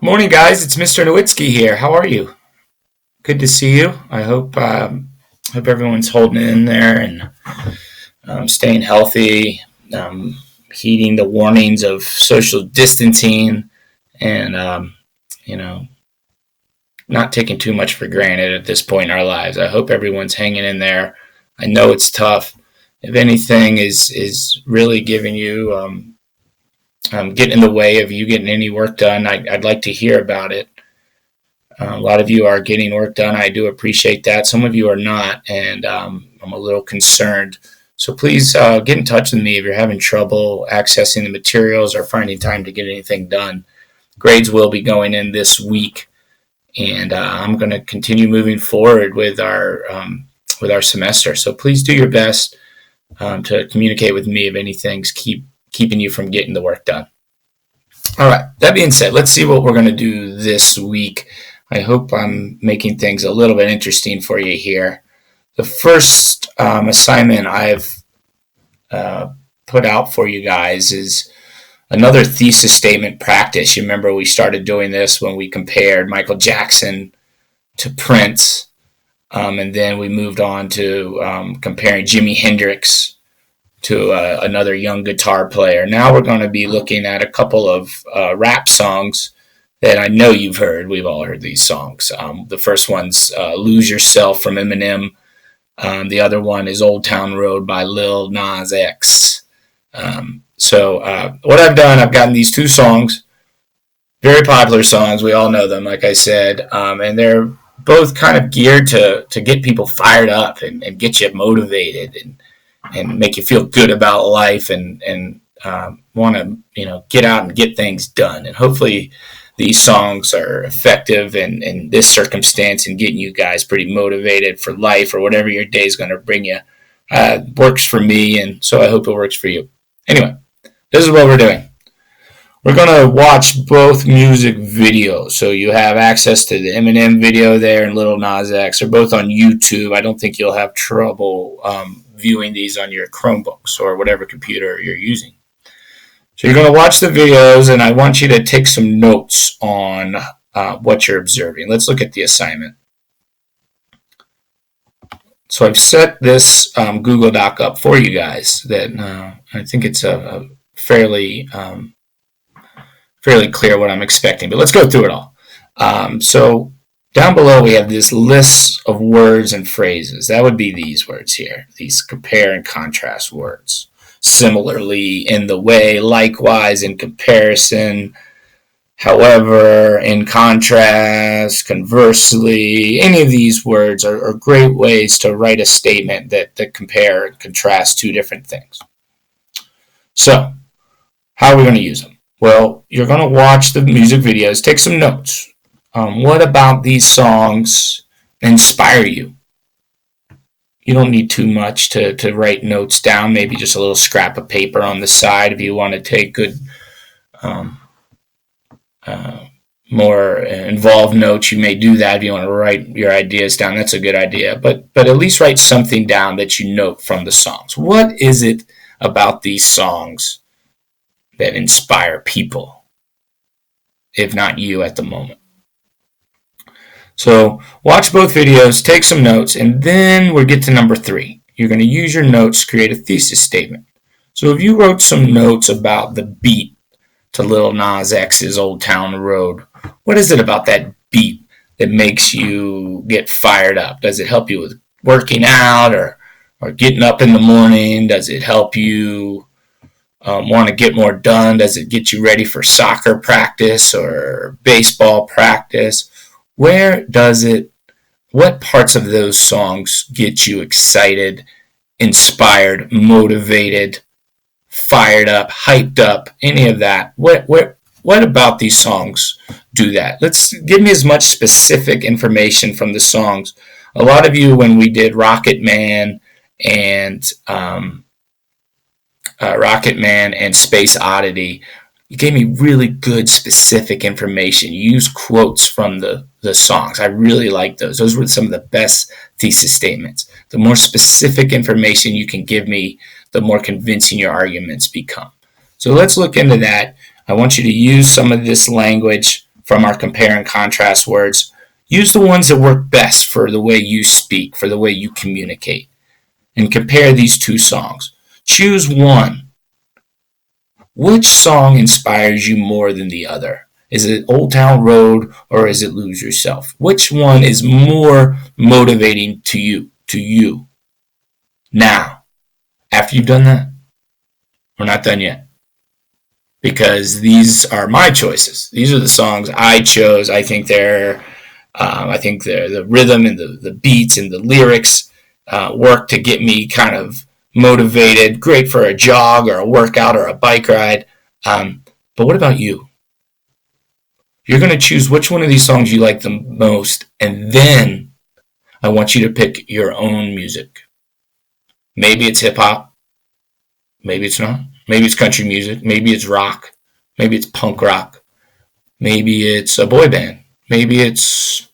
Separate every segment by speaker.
Speaker 1: Good morning, guys. It's Mr. Nowitzki here. How are you? Good to see you. I hope everyone's holding in there and staying healthy, heeding the warnings of social distancing, and you know, not taking too much for granted at this point in our lives. I hope everyone's hanging in there. I know it's tough. If anything is really giving you getting in the way of you getting any work done, I'd like to hear about it. A lot of you are getting work done. I do appreciate that. Some of you are not, and I'm a little concerned. So please get in touch with me if you're having trouble accessing the materials or finding time to get anything done. Grades will be going in this week, and I'm going to continue moving forward with our semester. So please do your best to communicate with me if anything's keeping you from getting the work done. All right. That being said, let's see what we're going to do this week. I hope I'm making things a little bit interesting for you here. The first assignment I've put out for you guys is another thesis statement practice. You remember we started doing this when we compared Michael Jackson to Prince, and then we moved on to comparing Jimi Hendrix to another young guitar player. Now we're going to be looking at a couple of rap songs that I know you've heard. We've all heard these songs. The first one's Lose Yourself from Eminem. The other one is Old Town Road by Lil Nas X. So what I've done, I've gotten these two songs, very popular songs. We all know them, like I said, and they're both kind of geared to get people fired up and get you motivated and make you feel good about life and want to get out and get things done. And hopefully these songs are effective in this circumstance and getting you guys pretty motivated for life or whatever your day is going to bring you. Works for me, and so I hope it works for you. Anyway, this is what we're doing. We're going to watch both music videos. So you have access to the Eminem video there and Lil Nas X. They're both on YouTube. I don't think you'll have trouble viewing these on your Chromebooks or whatever computer you're using. So you're going to watch the videos, and I want you to take some notes on what you're observing. Let's look at the assignment. So I've set this Google Doc up for you guys. That I think it's a fairly clear what I'm expecting. But let's go through it all. So down below we have this list of words and phrases. That would be these words here, these compare and contrast words. Similarly, in the way, likewise, in comparison, however, in contrast, conversely. Any of these words are great ways to write a statement that compare and contrast two different things. So, how are we going to use them? Well, you're going to watch the music videos, take some notes. What about these songs inspire you? You don't need too much to write notes down, maybe just a little scrap of paper on the side if you want to take good, more involved notes. You may do that if you want to write your ideas down. That's a good idea. But at least write something down that you note from the songs. What is it about these songs that inspire people, if not you at the moment? So watch both videos, take some notes, and then we'll get to number 3. You're going to use your notes to create a thesis statement. So if you wrote some notes about the beat to Lil Nas X's Old Town Road, what is it about that beat that makes you get fired up? Does it help you with working out or getting up in the morning? Does it help you want to get more done? Does it get you ready for soccer practice or baseball practice? What parts of those songs get you excited, inspired, motivated, fired up, hyped up, any of that? What about these songs do that? Let's give me as much specific information from the songs. A lot of you, when we did Rocket Man and Space Oddity, you gave me really good specific information. You used quotes from the songs. I really like those. Those were some of the best thesis statements. The more specific information you can give me, the more convincing your arguments become. So let's look into that. I want you to use some of this language from our compare and contrast words. Use the ones that work best for the way you speak, for the way you communicate, and compare these two songs. Choose one. Which song inspires you more than the other? Is it Old Town Road or is it Lose Yourself? Which one is more motivating to you? Now, after you've done that, we're not done yet. Because these are my choices. These are the songs I chose. I think they're the rhythm and the beats and the lyrics work to get me kind of motivated. Great for a jog or a workout or a bike ride. But what about you? You're going to choose which one of these songs you like the most, and then I want you to pick your own music. Maybe it's hip hop. Maybe it's not. Maybe it's country music. Maybe it's rock. Maybe it's punk rock. Maybe it's a boy band. Maybe it's,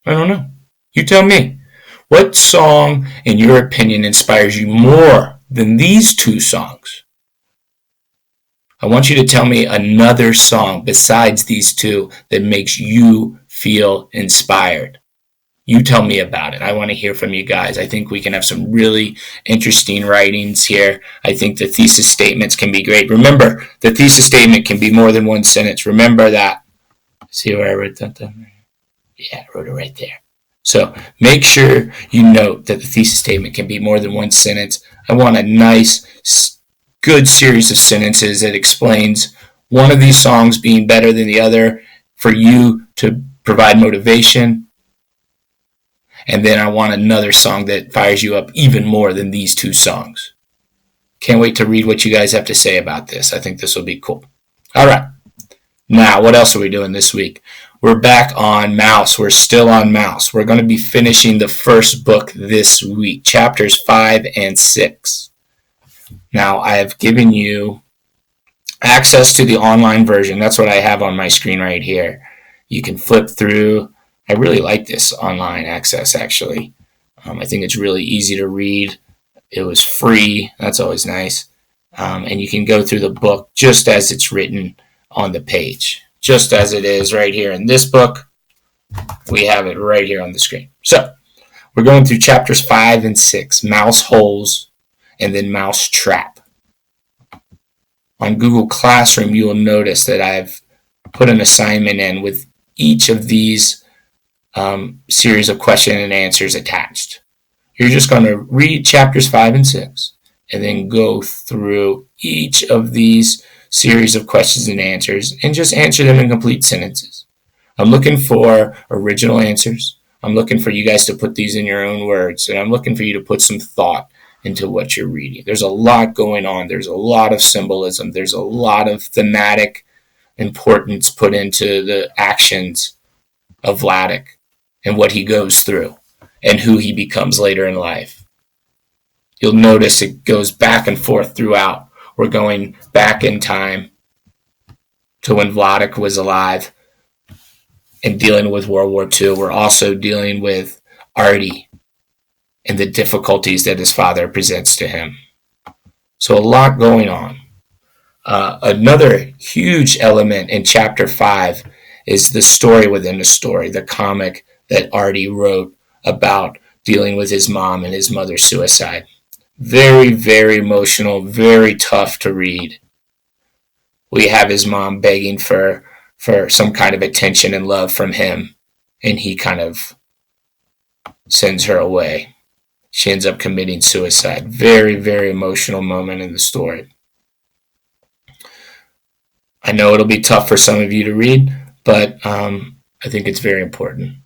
Speaker 1: I don't know. You tell me. What song, in your opinion, inspires you more than these two songs? I want you to tell me another song besides these two that makes you feel inspired. You tell me about it. I want to hear from you guys. I think we can have some really interesting writings here. I think the thesis statements can be great. Remember, the thesis statement can be more than one sentence. Remember that. See where I wrote that down? Yeah, I wrote it right there. So make sure you note that the thesis statement can be more than one sentence. I want a nice, good series of sentences that explains one of these songs being better than the other for you to provide motivation. And then I want another song that fires you up even more than these two songs. Can't wait to read what you guys have to say about this. I think this will be cool. All right. Now, what else are we doing this week? We're back on Maus. We're still on Maus. We're going to be finishing the first book this week, chapters 5 and 6. Now, I have given you access to the online version. That's what I have on my screen right here. You can flip through. I really like this online access, actually. I think it's really easy to read. It was free. That's always nice. And you can go through the book just as it's written on the page. Just as it is right here in this book. We have it right here on the screen. So, we're going through chapters 5 and 6. Mouse holes and then mouse trap. On Google Classroom, you will notice that I've put an assignment in with each of these series of question and answers attached. You're just going to read chapters 5 and 6 and then go through each of these series of questions and answers and just answer them in complete sentences. I'm looking for original answers. I'm looking for you guys to put these in your own words, and I'm looking for you to put some thought into what you're reading. There's a lot going on. There's a lot of symbolism. There's a lot of thematic importance put into the actions of Vladik and what he goes through and who he becomes later in life. You'll notice it goes back and forth throughout. We're going back in time to when Vladik was alive and dealing with World War II. We're also dealing with Artie and the difficulties that his father presents to him. So a lot going on. Another huge element in chapter 5 is the story within the story, the comic that Artie wrote about dealing with his mom and his mother's suicide. Very, very emotional, very tough to read. We have his mom begging for some kind of attention and love from him, and he kind of sends her away. She ends up committing suicide. Very, very emotional moment in the story. I know it'll be tough for some of you to read, but I think it's very important.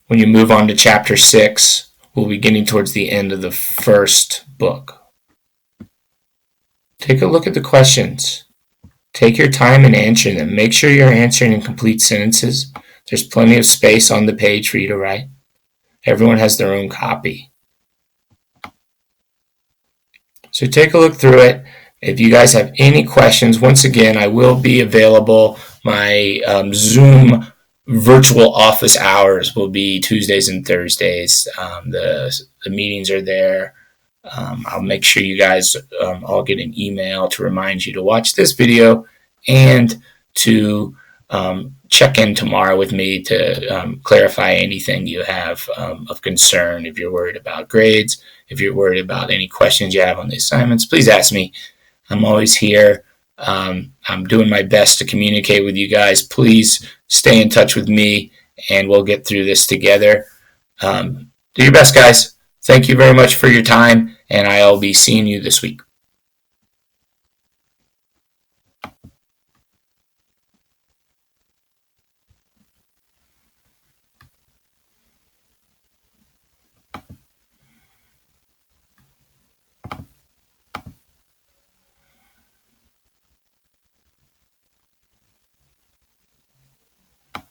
Speaker 1: When you move on to chapter 6, we'll be getting towards the end of the first book. Take a look at the questions. Take your time in answering them. Make sure you're answering in complete sentences. There's plenty of space on the page for you to write. Everyone has their own copy. So take a look through it. If you guys have any questions, once again, I will be available. My Zoom virtual office hours will be Tuesdays and Thursdays. The meetings are there. I'll make sure you guys all get an email to remind you to watch this video and to check in tomorrow with me to clarify anything you have of concern. If you're worried about grades, if you're worried about any questions you have on the assignments, please ask me. I'm always here. I'm doing my best to communicate with you guys. Please stay in touch with me and we'll get through this together. Do your best, guys. Thank you very much for your time, and I'll be seeing you this week.